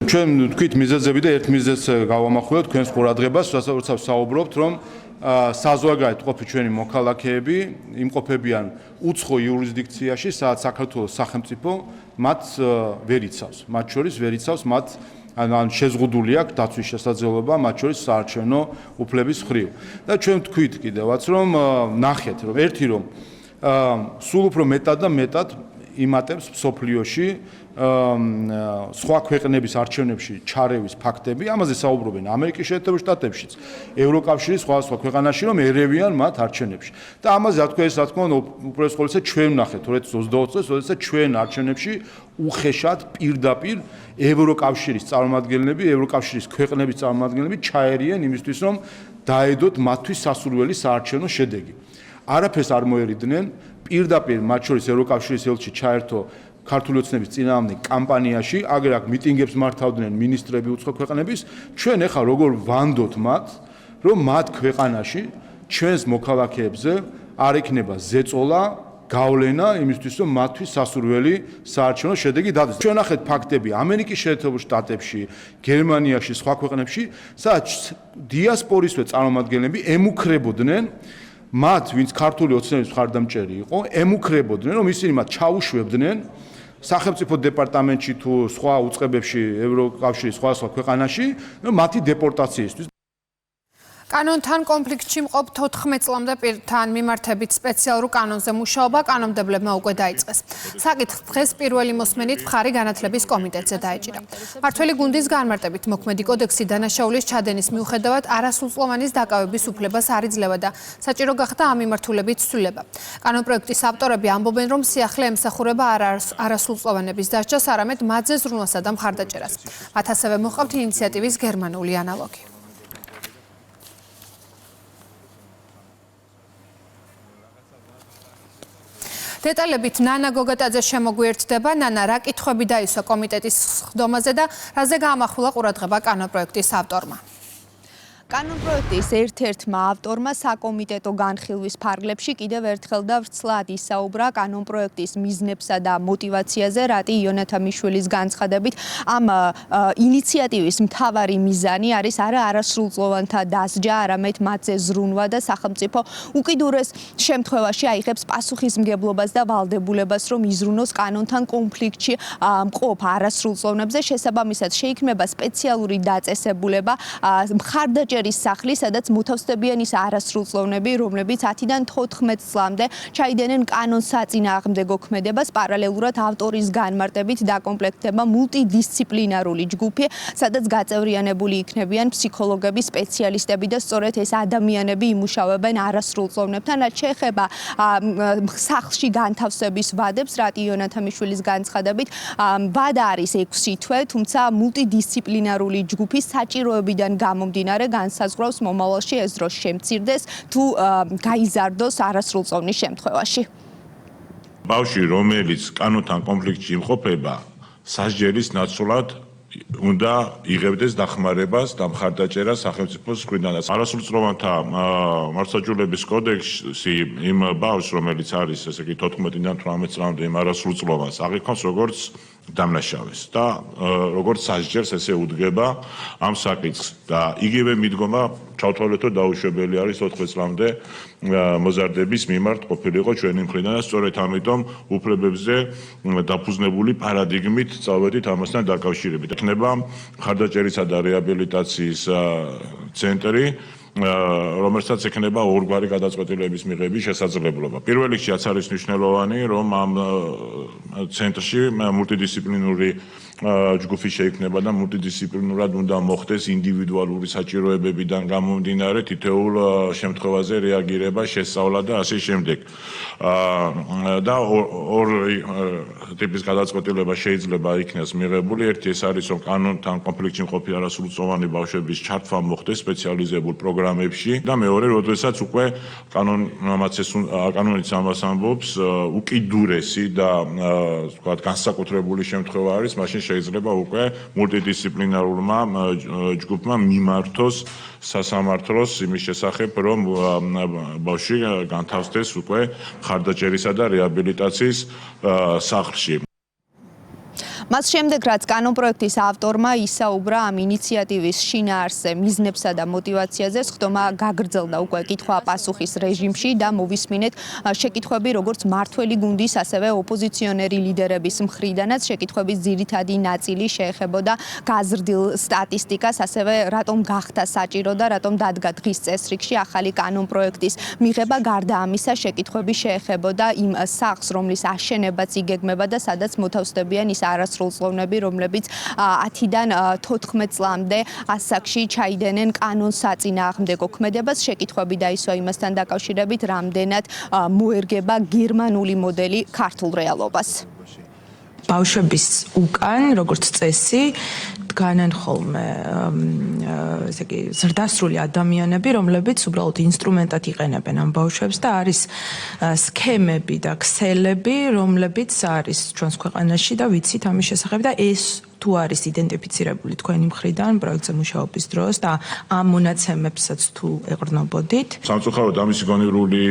ჩვენ თქვით მიზეზები და ერთ მიზეზს გავამახვილოთ თქვენს ყურადღებას, როდესაც საუბრობთ, რომ საზღვარგარეთ ყოფი ჩვენი მოქალაქეები იმყოფებიან უცხო იურისდიქციაში, სადაც საქართველოს სახელმწიფო მათ ვერ იცავს. მათ შორის ვერ იცავს მათ ან შეზღუდული აქვს დაცვის შესაძლებლობა მათ შორის საარჩევნო უფლების მხრივ. და ჩვენ თქვით კიდევაც, რომ ნახეთ, რომ ერთი რომ სულ უფრო მეტად და მეტად იმატებს მსოფლიოში სხვა ქვეყნების არჩევნებში ჩარევის ფაქტები, ამაზე საუბრობენ ამერიკის შეერთებულ შტატებშიც, ევროკავშირის სხვადასხვა ქვეყანაში, რომ ერევიან მათ არჩევნებში. და ამაზე რა თქმა უნდა, უპირველეს ყოვლისა ჩვენ ვნახეთ 2022 წელს, როდესაც ჩვენ არჩევნებში უხეშად პირდაპირ ევროკავშირის წარმომადგენლები, ევროკავშირის ქვეყნების წარმომადგენლები ჩაერიან იმისთვის, რომ დაედოთ მათთვის სასურველი საარჩევნო შედეგი. არაფერს არ მოერიდნენ, პირდაპირ მათ შორის ევროკავშირის ელჩი ჩაერთო ქართული ოცნების წინააღმდეგ კამპანიაში, აგერ აქ მიტინგებს მართავდნენ ministrები უცხო ქვეყნების, ჩვენ ახლა როგორ ვანდოთ მათ, რომ მათ ქვეყანაში ჩვენს მოქალაქეებზე არ ექნება ზეწოლა, გავლენა იმისთვის, რომ მათთვის სასურველი საარჩევნო შედეგი დადგეს. ჩვენ ნახეთ ფაქტები ამერიკის შეერთებულ შტატებში, გერმანიაში, სხვა ქვეყნებში, სადაც დიასპორისვე წარმომადგენლები ემუქრებოდნენ მათ, ვინც ქართული ოცნების მხარდამჭერი იყო, ემუქრებოდნენ, რომ ისინი მათ ჩაუშვებდნენ სახელმწიფო დეპარტამენტში თუ სხვა უწყებებში, ევროკავშირის სხვადასხვა ქვეყანაში, მათი დეპორტაციისთვის. კანონთან კონფლიქტში მყოფ 14 წლამდე პირთან მიმართებით სპეციალურ კანონზე მუშაობა კანონმდებლებმა უკვე დაიწყეს. საკითხს დღეს პირველი მოსმენით მხარი განათლების კომიტეტზე დაეჭირა. მმართველი გუნდის განმარტებით მოქმედი კოდექსი დანაშაულის ჩადენის მიუხედავად არასრულწლოვანის დაკავების უფლებას არ იძლევა და საჭირო გახდა ამ მიმართულებით ცვლილება. კანონპროექტის ავტორები ამბობენ, რომ სიახლე ემსახურება არასრულწლოვანების დასჯას, არამედ მათზე ზრუნვასა და მხარდაჭერას. მათ ასევე მოჰყავთ ინიციატივის გერმანული ანალოგი. დეტალებით ნანა გოგატაძე შემოგვიერთდება. ნანა, რა კითხვები დაისვა კომიტეტის ხდომაზე და რაზე გაამახვილა ყურადღება კანონპროექტის ავტორმა? კანონპროექტის ერთ-ერთმა ავტორმა საკომიტეტო განხილვის ფარგლებში კიდევ ერთხელ და ვრცლად ისაუბრა კანონპროექტის მიზნებსა და მოტივაციაზე, რატი იონათამიშვილის განცხადებით ამ ინიციატივის მთავარი მიზანი არის არა არასრულწლოვანთა დასჯა, არამედ მათზე ზრუნვა და სახელმწიფო უკიდურეს შემთხვევაში აიღებს პასუხისმგებლობას და ვალდებულებას, რომ იზრუნოს კანონთან კონფლიქტში მყოფ არასრულწლოვნებზე. შესაბამისად შეიქმნება სპეციალური დაწესებულება მხარდაჭერის სახლის, სადაც მოთავსდებიან ის არასრულწლოვნები, რომლებიც 10-დან 14 წლამდე ჩაიდენენ კანონს საწინააღმდეგო ქმედებას. პარალელურად ავტორის განმარტებით დაკომპლექტდება მულტიდისციპლინარული ჯგუფი, სადაც გაწევრიანებული იქნებიან ფსიქოლოგები, სპეციალისტები და სწორედ ეს ადამიანები იმუშავებენ არასრულწლოვნებთან. რაც შეეხება სახლში განთავსების ვადებს, რატი იონათამიშვილის განცხადებით, ვადა არის 6 თვე, თუმცა მულტიდისციპლინარული ჯგუფის საჭიროებიდან გამომდინარე განსაზღვრავს მომავალში ეს დრო შემცირდეს თუ გაიზარდოს არასრულწლოვნის შემთხვევაში. ბავშვი, რომელიც კანონთან კონფლიქტში იმყოფება, სასჯელის ნაცვლად უნდა იღებდეს დახმარებას და მხარდაჭერას სახელმწიფოს მხრიდან. არასრულწლოვანთა მართლმსაჯულების კოდექსი იმ ბავშვს, რომელიც არის, ესე იგი 14-დან 18 წლამდე იმ არასრულწლოვანს აღიქვამს როგორც დამნაშავეს და როგორც სასჯელს ესე უდგება ამ საკითხს და იგივე მიდგომა ჩავთვალეთ რომ დაუშვებელი არის 4 წლამდე მოზარდების მიმართ ყოფილიყო ჩვენი მხრიდან და სწორედ ამიტომ უფლებებზე დაფუძნებული პარადიგმით წავედით ამასთან დაკავშირებით. იქნება მხარდაჭერისა და რეაბილიტაციის ცენტრი რომელსაც ექნება ორგვარი გადაწყვეტილების მიღების შესაძლებლობა. პირველ რიგში არის მნიშვნელოვანი, რომ ამ ცენტრში მულტიდისციპლინური ჯგუფი შეიქმნება და მულტიდისციპლინურად უნდა მოხდეს ინდივიდუალური საჭიროებებიდან გამომდინარე თითოეულ შემთხვევაზე რეაგირება, შესწავლა და ასე შემდეგ. და ორ ტიპის გადაწყვეტილება შეიძლება იქნას მიღებული. ერთი ეს არის, რომ კანონთან კონფლიქტში მყოფი არასრულწლოვანი ბავშვების ჩართვა მოხდეს სპეციალიზებულ პროგრამებში და მეორე, როდესაც უკვე კანონიც ამას ამბობს, უკიდურესი და ვთქვათ, განსაკუთრებული შემთხვევა არის, მაშინ შეიძლება უკვე მულტიდისციპლინარულმა ჯგუფმა მიმართოს სასამართლოს იმის შესახებ, რომ ბავშვი განთავსდეს უკვე მხარდაჭერისა და რეაბილიტაციის სახლში. მას შემდეგ, რაც კანონპროექტის ავტორმა ისაუბრა ამ ინიციატივის შინაარსზე, მიზნებსა და მოტივაციაზე, სხდომა გაგრძელდა უკვე კითხვა-პასუხის რეჟიმში და მოვისმინეთ შეკითხვები როგორც მართველი გუნდის, ასევე ოპოზიციონერი ლიდერების მხრიდანაც. შეკითხვების ძირითადი ნაწილი შეეხებოდა გაზრდილ სტატისტიკას, ასევე რატომ გახდა საჭირო და რატომ დადგა დღის წესრიგში ახალი კანონპროექტის მიღება. გარდა ამისა, შეკითხვები შეეხებოდა იმ სახლს, რომლის აშენებაც იგეგმება და სადაც მოთავსდებიან ის არასრულწლოვნები, რომლებიც 10-დან 14 წლამდე ასაკში ჩაიდენენ კანონსაწინააღმდეგო ქმედებას. შეკითხვები დაისვა იმასთან დაკავშირებით, რამდენად მოერგება გერმანული მოდელი ქართულ რეალობას. ბავშვების უკან, როგორც წესი, დგანან ხოლმე ესე იგი ზრდასრული ადამიანები, რომლებიც უბრალოდ ინსტრუმენტად იყენებენ ამ ბავშვებს და არის სქემები და ქსელები, რომლებიც არის ჩვენს ქვეყანაში და ვიცით ამის შესახებ და ეს თუ არის იდენტიფიცირებული თქვენი მხრიდან პროექტზე მუშაობის დროს და ამ მონაცემებსაც თუ ეყრდნობოდით. სამწუხაროდ ამის გონივრული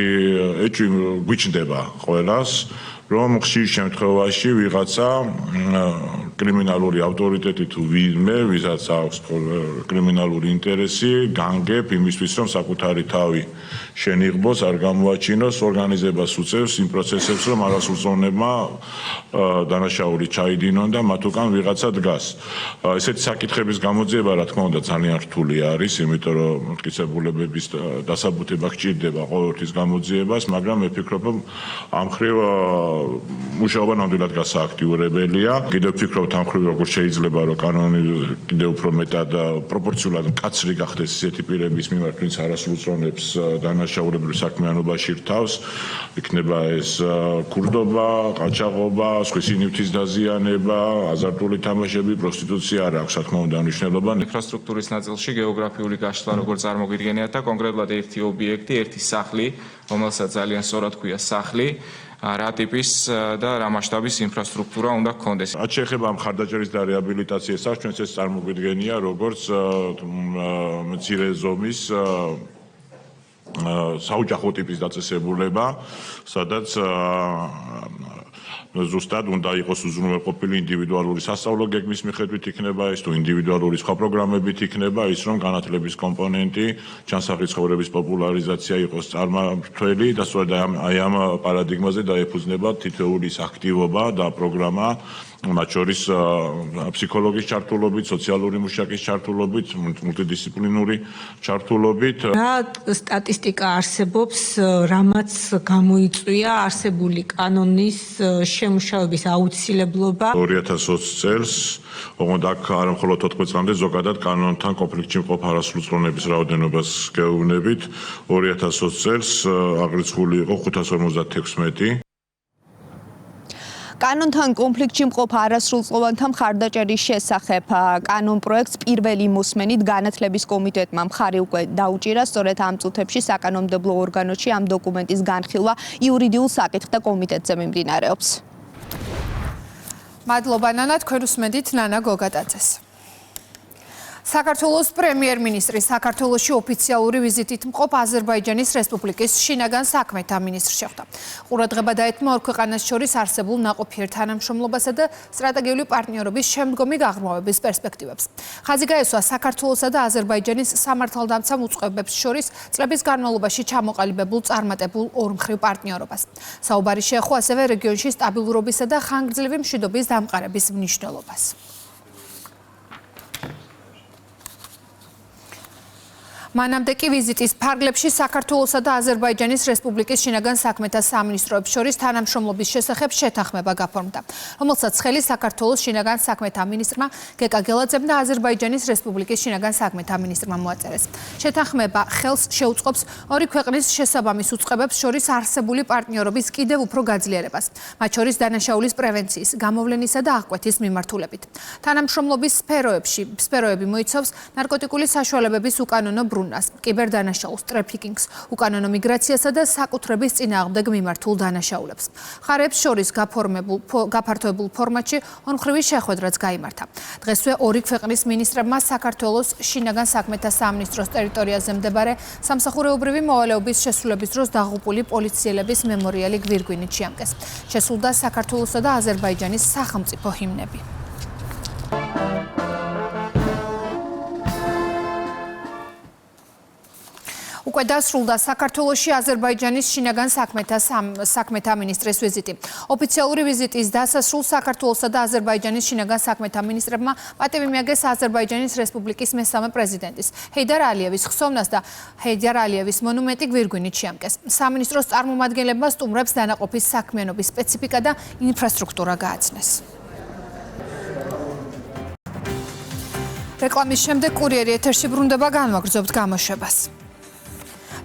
ეჭვი გვიჩნდება ყველას, რომ ხშირ შემთხვევაში ვიღაცა კრიმინალური ავტორიტეტი თუ ვინმე, ვისაც აქვს კრიმინალური ინტერესი, განგებ იმისთვის, რომ საკუთარი თავი შენიღბოს, არ გამოაჩინოს, ორგანიზებას უწევს იმ პროცესებს, რომ არასრულწლოვნებმა დანაშაული ჩაიდინონ და მათ უკან ვიღაცა დგას. ესეთი საკითხების გამოძიება, რა თქმა უნდა, ძალიან რთული არის, იმიტომ რომ მტკიცებულებების დასაბუთება გჭირდება ყოველთვის გამოძიებას, მაგრამ მე ვფიქრობ, რომ ამ მხრივ მუშაობა ნამდვილად გასააქტიურებელია. კიდევ ვფიქრობ ამ მხრივ როგორ შეიძლება რომ კანონი კიდევ უფრო მეტად პროპორციულად მკაცრი გახდეს ისეთი პირების მიმართ, ვინც არასრულწლოვნებს დანაშაულებრივ საქმიანობაში რთავს. იქნება ეს ქურდობა, ყაჩაღობა, სხვისი ნივთის დაზიანება, აზარტული თამაშები, პროსტიტუცია არ აქვს, რა თქმა უნდა, მნიშვნელობა. ინფრასტრუქტურის ნაწილში გეოგრაფიული გაშლა როგორ წარმოგიდგენიათ და კონკრეტულად ერთი ობიექტი, ერთი სახლი, რომელსაც ძალიან სწორად ქვია სახლი. რა ტიპის და რა მასშტაბის ინფრასტრუქტურა უნდა გქონდეს. რაც შეეხება მხარდაჭერის და რეაბილიტაციას, ჩვენც ეს წარმოგვიდგენია როგორც მცირე ზომის საოჯახო ტიპის დაწესებულება, სადაც ზუსტად უნდა იყოს უზრუნველყოფილი ინდივიდუალური სასწავლო გეგმის მიხედვით იქნება ეს თუ ინდივიდუალური სხვა პროგრამებით იქნება ის რომ განათლების კომპონენტი, ჩანსახი ცხოვრების პოპულარიზაცია იყოს წარმმართველი და სწორედ აი ამ პარადიგმაზე დაეფუძნება თითოეული აქტივობა და პროგრამა მათ შორის ფსიქოლოგის ჩართულობით, სოციალური მუშაკის ჩართულობით, მულტიდისციპლინური ჩართულობით. რა სტატისტიკა არსებობს, რამაც გამოიწვია არსებული კანონის შემუშავების აუცილებლობა? 2020 წელს, ოღონდ აქ არა მხოლოდ 14 წლამდე ზოგადად კანონთან კონფლიქტში მყოფ არასრულწლოვნების რაოდენობას გეუბნებით. 2020 წელს აღრიცხული იყო 556. კანონთან კონფლიქტში მყოფ არასრულწლოვანთა მხარდაჭერის შესახებ კანონპროექტს პირველი მოსმენით განათლების კომიტეტმა მხარი უკვე დაუჭირა. სწორედ ამ წუთებში საკანონმდებლო ორგანოში ამ დოკუმენტის განხილვა იურიდიულ საკითხთა კომიტეტზე მიმდინარეობს. მადლობა ნანა, თქვენ უსმენთ ნანა გოგატაძეს. საქართველოს პრემიერ-მინისტრი საქართველოში ოფიციალური ვიზიტით მყოფ აზერბაიჯანის რესპუბლიკის შინაგან საქმეთა მინისტრს შეხვდა. ყურადღება დაეთმო ორ ქვეყანას შორის არსებულ ნაყოფიერ თანამშრომლობასა და სტრატეგიული პარტნიორობის შემდგომი გაღრმავების პერსპექტივებს. ხაზი გაესვა საქართველოსა და აზერბაიჯანის სამართალდამცავ უწყებებს შორის წლების განმავლობაში ჩამოყალიბებულ წარმატებულ ორმხრივ პარტნიორობას. საუბარი შეეხო ასევე რეგიონში სტაბილურობისა და ხანგრძლივი მშვიდობის დამყარების მნიშვნელობას. მანამდე კი ვიზიტის ფარგლებში საქართველოსა და აზერბაიჯანის რესპუბლიკის შინაგან საქმეთა სამინისტროებს შორის თანამშრომლობის შესახებ შეთანხმება გაფორმდა, რომელსაც ხელი საქართველოს შინაგან საქმეთა მინისტრმა გეკა გელაძემ და აზერბაიჯანის რესპუბლიკის შინაგან საქმეთა მინისტრმა მოაწერეს. შეთანხმება ხელს შეუწყობს ორი ქვეყნის შესაბამის უწყებებს შორის არსებული პარტნიორობის კიდევ უფრო გაძლიერებას, მათ შორის დანაშაულის პრევენციის, გამოვლენისა და აღკვეთის მიმართულებით. თანამშრომლობის სფეროები მოიცავს ნარკოტიკული საშუალებების უკანონო კიბერდანაშაულს, ტრაფიკინგს, უკანონო მიგრაციასა და საკუთრების წინააღმდეგ მიმართულ დანაშაულებს. მხარეებს შორის გაფართოებულ ფორმატში ორმხრივი შეხვედრაც გაიმართა. დღესვე ორი ქვეყნის მინისტრებმა საქართველოს შინაგან საქმეთა სამინისტროს ტერიტორიაზე მდებარე სამსახურეობრივი მოვალეობის შესრულების დროს დაღუპული პოლიციელების მემორიალი გვირგვინით შეამკეს. შესრულდა საქართველოსა და აზერბაიჯანის სახელმწიფო ჰიმნები. უკვე დასრულდა საქართველოში აზერბაიჯანის შინაგან საქმეთა მინისტრის ვიზიტი. ოფიციალური ვიზიტის დასასრულს საქართველოსა და აზერბაიჯანის შინაგან საქმეთა მინისტრებმა პატივი მიაგეს აზერბაიჯანის რესპუბლიკის მესამე პრეზიდენტის ჰეიდარ ალიევის ხსოვნას და ჰეიდარ ალიევის მონუმენტი გვირგვინით შეამკეს. სამინისტროს წარმომადგენლებმა სტუმრებს დანაყოფის საქმიანობის სპეციფიკა და ინფრასტრუქტურა გააცნეს. რეკლამის შემდეგ კურიერი ეთერში ბრუნდება, განვაგრძობთ გამოშვებას.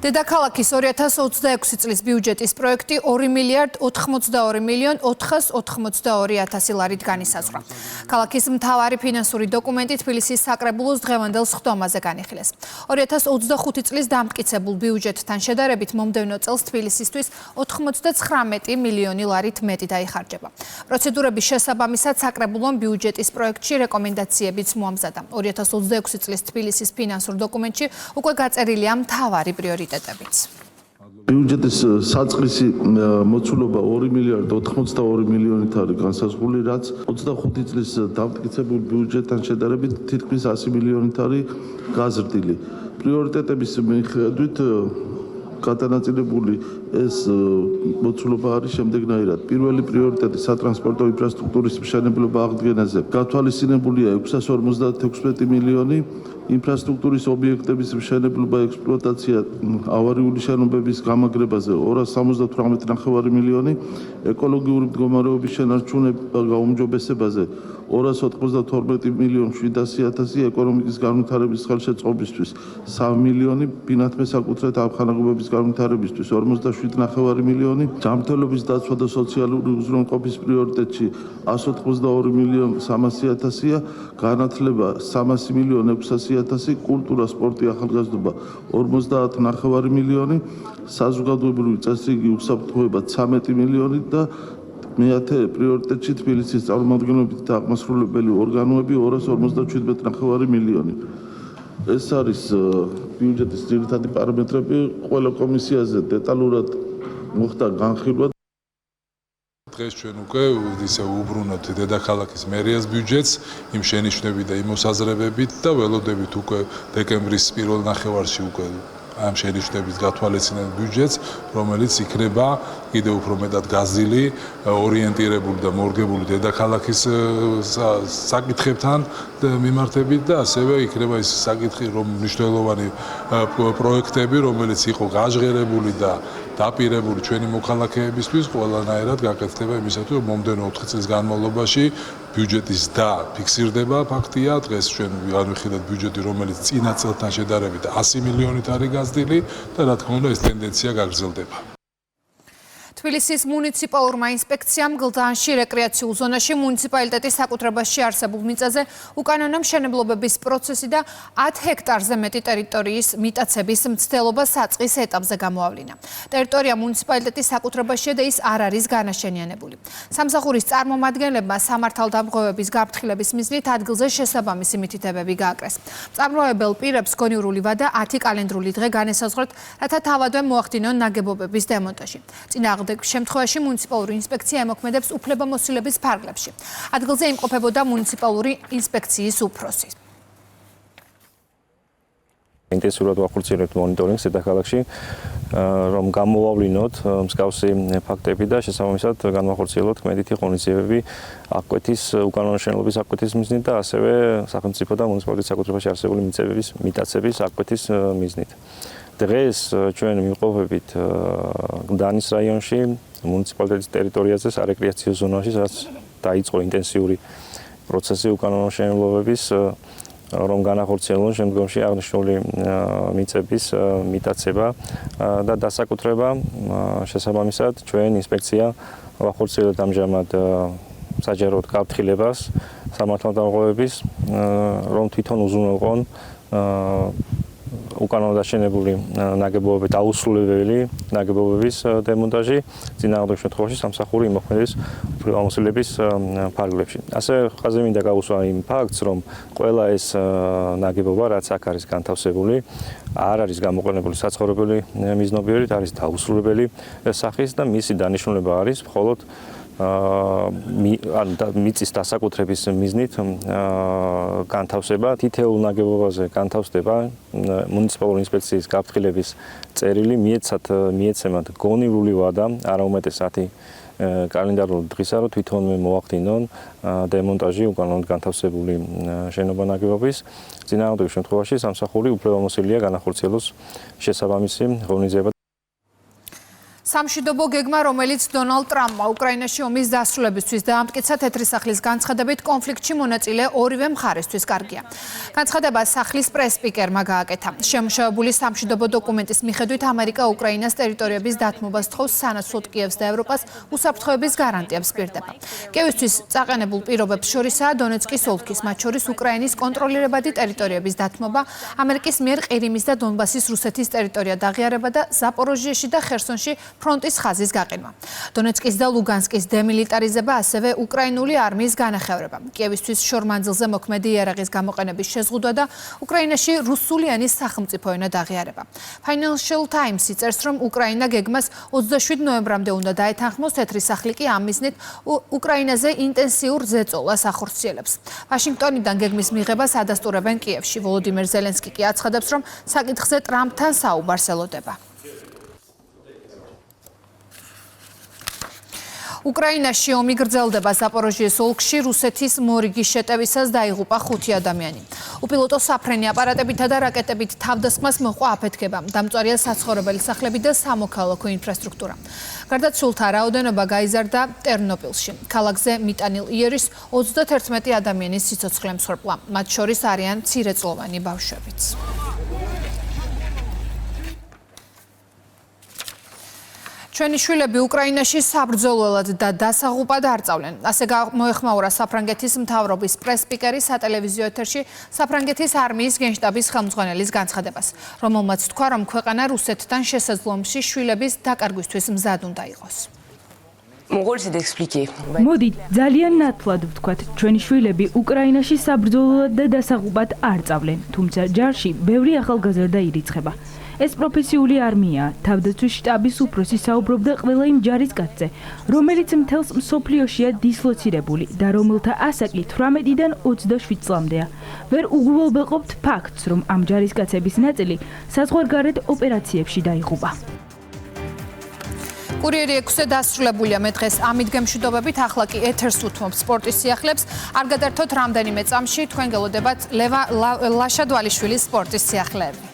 დედაქალაქის 2026 წლის ბიუჯეტის პროექტი 2,82,482,000 ლარით განისაზღვრა. ქალაქის მთავარი ფინანსური დოკუმენტი თბილისის საკრებულოს დღევანდელ სხდომაზე განიხილეს. 2025 წლის დამტკიცებულ ბიუჯეტთან შედარებით მომდევნო წელს თბილისისთვის 99 მილიონი ლარით მეტი დაიხარჯება. პროცედურების შესაბამისად საკრებულომ ბიუჯეტის პროექტში რეკომენდაციებიც მოამზადა. 2026 წლის თბილისის ფინანსურ დოკუმენტში უკვე გაწერილია მთავარი პრიორიტეტები. ბიუჯეტის საწყისი მოცულობა 2,82 მილიონით არის განსაზღვრული, რაც 25 წლის დამტკიცებულ ბიუჯეტთან შედარებით თითქმის 100 მილიონით არის გაზრდილი. პრიორიტეტების მიხედვით გადანაწილებული ეს მოცულობა არის შემდეგნაირად. პირველი პრიორიტეტი სატრანსპორტო ინფრასტრუქტურის მშენებლობა აღდგენაზე გათვალისწინებულია 656 მილიონი, ინფრასტრუქტურის ობიექტების მშენებლობა, ექსპლუატაცია, ავარიული შენობების გამაგრებაზე 278,9 მილიონი, ეკოლოგიური მდგომარეობის შენარჩუნება გაუმჯობესებაზე 292 მილიონი 700,000, ეკონომიკის განვითარების ხელშეწყობისთვის 3 მილიონი, ფინანსთა საკუთრეთ ამხანაგობების განვითარებისთვის 47,9 მილიონი, ჯანმრთელობის დაცვა და სოციალური უზრუნველყოფის პრიორიტეტში 182 მილიონი 300,000, განათლება 300 მილიონი 600,000, კულტურა, სპორტი, ახალგაზრდობა 50,9 მილიონი, საზოგადოებრივი წესრიგი უსაფრთხოება 13 მილიონი და მეათე პრიორიტეტში თბილისის წარმომადგენლობითი და აღმასრულებელი ორგანოები 257,9 მილიონი. ეს არის ბიუჯეტის ძირითადი პარამეტრები. ყველა კომისიაზე დეტალურად მოხდა განხილვა. დღეს ჩვენ უკვე ისე უბრუნოთ დედაქალაქის მერიას ბიუჯეტს იმ შენიშვნებით და იმ მოსაზრებებით და ველოდებით უკვე დეკემბრის პირველ ნახევარში უკვე ამ შენიშვნებით გათვალისწინებულ ბიუჯეტს, რომელიც იქნება კიდევ უფრო მეტად გაზრდილი, ორიენტირებული და მორგებული დედაქალაქის საკითხებთან მიმართებით და ასევე იქნება ის საკითხი, რომ მნიშვნელოვანი პროექტები, რომელიც იყო გაჟღერებული და დაპირებული ჩვენი მოქალაქეებისთვის, ყველანაირად გაკეთდება იმისათვის, რომ მომდევნო 4 წლის განმავლობაში ბიუჯეტის და ფიქსირდება ფაქტია. დღეს ჩვენ განვიხილეთ ბიუჯეტი, რომელიც წინა წელთან შედარებით 100 მილიონით არის გაზრდილი და რა თქმა უნდა ეს ტენდენცია გაგრძელდება. თბილისის მუნიციპალურმა ინსპექციამ გლდანში რეკრეაციულ ზონაში მუნიციპალიტეტის საკუთრებაში არსებულ მიწაზე უკანონო მშენებლობების პროცესი და 10 ჰექტარზე მეტი ტერიტორიის მიტაცების მცდელობა საწყის ეტაპზე გამოავლინა. ტერიტორია მუნიციპალიტეტის საკუთრებაშია და ის არ არის განაშენიანებული. სამსახურის წარმომადგენლებმა სამართალდამღებების გაფრთხილების მიზნით ადგილზე შესაბამისი მითითებები გააკრეს. მწარმოებელ პირებს გონივრული ვადა 10 კალენდრული დღე განესაზღვრათ, რათა თავადვე მოახდინონ ნაგებობების დემონტაჟი. წინააღმდეგ შემთხვევაში მუნიციპალური ინსპექცია ემოქმედებს უფლებამოსილების ფარგლებში. ადგილზე იმყოფებოდა მუნიციპალური ინსპექციის უფროსი. ინტენსიურად ვახორციელებთ მონიტორინგს დედაქალაქში, რომ გამოვავლინოთ მსგავსი ფაქტები და შესაბამისად განვახორციელოთ კმედითი ღონისძიებები აღკვეთის უკანონო მშენებლობის აღკვეთის მიზნით და ასევე სახელმწიფო და მუნიციპალიტეტის საკუთრებაში არსებული მიწების მიტაცების აღკვეთის მიზნით. დღეს ჩვენ მივყოფებით გლდანის რაიონში, მუნიციპალიტეტის ტერიტორიაზე, სარეკრეაციო ზონაში, სადაც დაიწყო ინტენსიური პროცესი უკანონო მშენებლობების, რომ განახორციელონ შემდგომში აღნიშნული მიწების მიტაცება და დასაკუთრება. შესაბამისად, ჩვენ ინსპექცია ვახორციელებთ ამჟამად საჯაროდ გაფრთხილებას სამართალდამღებების, რომ თვითონ უზრუნველყონ უკანონო დაშენებული ნაგებობები დაუსრულებელი ნაგებობების დემონტაჟი წინააღმდეგ შემთხვევაში სამსახური იმოქმედებს უფლებამოსილების ფარგლებში. ასე ხაზი მინდა გავუსვა იმ ფაქტს, რომ ყველა ეს ნაგებობა, რაც აქ არის განთავსებული, არ არის გამოყენებული საცხოვრებელი მიზნობიერით, არის დაუსრულებელი სახის და მისი დანიშნულება არის მხოლოდ მიწის დასაკუთრების მიზნით განთავსება. თითოეულ ნაგებობაზე განთავსდება მუნიციპალური ინსპექციის გაფრთხილების წერილი, მიეცემათ გონივრული ვადა, არა უმეტეს 10 კალენდარული დღისა, რომ თვითონვე მოახდინონ დემონტაჟი უკანონოდ განთავსებული შენობა ნაგებობის. წინააღმდეგ შემთხვევაში სამსახური უფლებამოსილია განახორციელოს შესაბამისი ღონისძიება. სამშვიდობო გეგმა, რომელიც დონალდ ტრამპმა უკრაინაში ომის დასრულებისთვის დაამტკიცა თეთრი სახლის განცხადებით, კონფლიქტში მონაწილე ორივე მხარესთვის კარგია. განცხადება სახლის პრეს-სპიკერმა გააკეთა. შემუშავებული სამშვიდობო დოკუმენტის მიხედვით, ამერიკა უკრაინას ტერიტორიების დათმობას თხოვს, სანაცვლოდ კიევს და ევროპას უსაფრთხოების გარანტიებს პირდება. კიევისთვის წაყენებულ პირობებს შორისაა დონეცკის ოლქის, მათ შორის უკრაინის კონტროლირებადი ტერიტორიების დათმობა, ამერიკის მიერ ყირიმის და დონბასის რუსეთის ტერიტორია დაღიარება და ზაპოროჟიეში და ხერსონში ფრონტის ხაზის გაყენვა. დონეცკის და ლუგანსკის დემილიტარიზება, ასევე უკრაინული არმიის განახევრება. კიევისთვის შორმანძილზე მოქმედი იარაღის გამოყენების შეზღუდვა და უკრაინაში რუსულიანი სახელმწიფო ენა დაღიარება. Financial Times-ი წერს, რომ უკრაინა გეგმას 27 ნოემბრამდე უნდა დაეთანხმოს, თეთრი სახლი კი ამ მიზნით უკრაინაზე ინტენსიურ ზეწოლას ახორციელებს. ვაშინგტონიდან გეგმის მიღებას ადასტურებენ კიევში. ვოლოდიმირ ზელენსკი კი აცხადებს, რომ საკითხზე ტრამპთან საუბარს ელოდება. უკრაინაში ომი გრძელდება. ზაპოროჟიეს ოლქში რუსეთის მორიგის შეტევისას დაიღუპა 5 ადამიანი. უპილოტო საფრენი აპარატებითა და რაკეტებით თავდასხმას მოჰყვა აფეთქება. დამწვარია საცხოვრებელი სახლები და სამოქალაქო ინფრასტრუქტურა. გარდაცვლილთა რაოდენობა გაიზარდა ტერნოპილში. ქალაქზე მიტანილ იერის 31 ადამიანის სიცოცხლე მსხვერპლა. მათ შორის არიან მცირეწლოვანი ბავშვებიც. ჩვენი შვილები უკრაინაში საბრძოლველად და დასაღუპად არ წავლენ. ასე მოეხმაურა საფრანგეთის მთავრობის პრეს-სპიკერი სატელევიზიო ეთერში საფრანგეთის არმიის გენშტაბის ხელმძღვანელის განცხადებას, რომელმაც თქვა, რომ ქვეყანა რუსეთთან შესაძლომში შვილების დაკარგვისთვის მზად უნდა იყოს. მოდით, ძალიან ნათლად ვთქვათ, ჩვენი შვილები უკრაინაში საბრძოლველად და დასაღუპად არ წავლენ, თუმცა ჯარში ბევრი ახალგაზრდა ირიცხება. ეს პროფესიული არმიაა, თავდაცვის შტაბის უფროსი საუბრობდა ყველა იმ ჯარისკაცზე, რომელიც მთელს მსოფლიოშია დისლოცირებული და რომელთა ასაკი 18-დან 27 წლამდეა. ვერ უგულვებელყოფთ ფაქტს, რომ ამ ჯარისკაცების ნაწილი საზღვარგარეთ ოპერაციებში დაიღუპა. კურიერი 6-ზე დასრულებულია. მე დღეს ამით გემშვიდობებით, ახლა კი ეთერს უთმობ სპორტის სიახლეებს. არ გადართოთ რამდენიმე წამში, თქვენ გელოდებათ ლევა ლაშადვალიშვილის სპორტის სიახლეები.